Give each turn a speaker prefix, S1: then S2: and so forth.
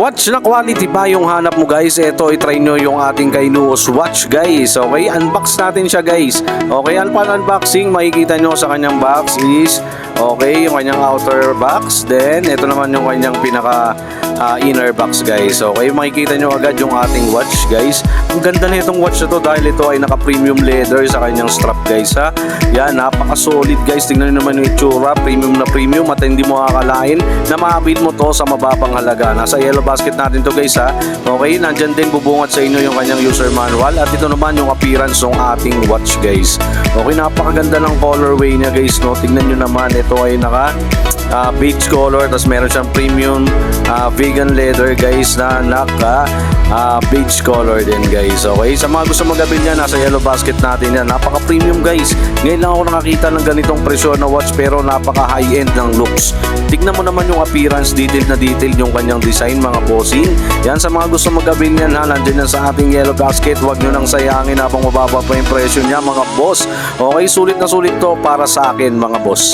S1: Watch na quality ba yung hanap mo guys? Ito, itry nyo yung ating kay Luos watch guys. Okay, unbox natin siya guys. Okay, unboxing, makikita nyo sa kanyang box is okay, yung kanyang outer box. Then, ito naman yung kanyang pinaka inner box guys. Okay, makikita nyo agad yung ating watch guys. Ang ganda na itong watch na to dahil ito ay naka premium leather sa kanyang strap guys ha. Yan, napaka solid guys. Tingnan nyo naman yung itsura, premium na premium at hindi mo akalain na maabil mo to sa mababang halaga. Nasa yellow basket natin to guys ha. Okay, nandyan din bubungat sa inyo yung kanyang user manual at ito naman yung appearance ng ating watch guys. Okay, napakaganda ng colorway niya guys no. Tingnan nyo naman, ito ay naka beige color, tapos meron siyang premium vegan leather guys na naka beige color din guys. Okay, sa mga gusto magabil niya, nasa yellow basket natin yan. Napaka premium guys. Ngayon lang ako nakakita ng ganitong presyo na watch pero napaka high end ng looks. Tignan mo naman yung appearance, detail na detail yung kanyang design mga bossing. Yan, sa mga gusto magabil niyan ha, nandiyan yan sa ating yellow basket. Huwag nyo nang sayangin habang mababa pa yung presyo niya mga boss. Okay, sulit na sulit to para sa akin mga boss.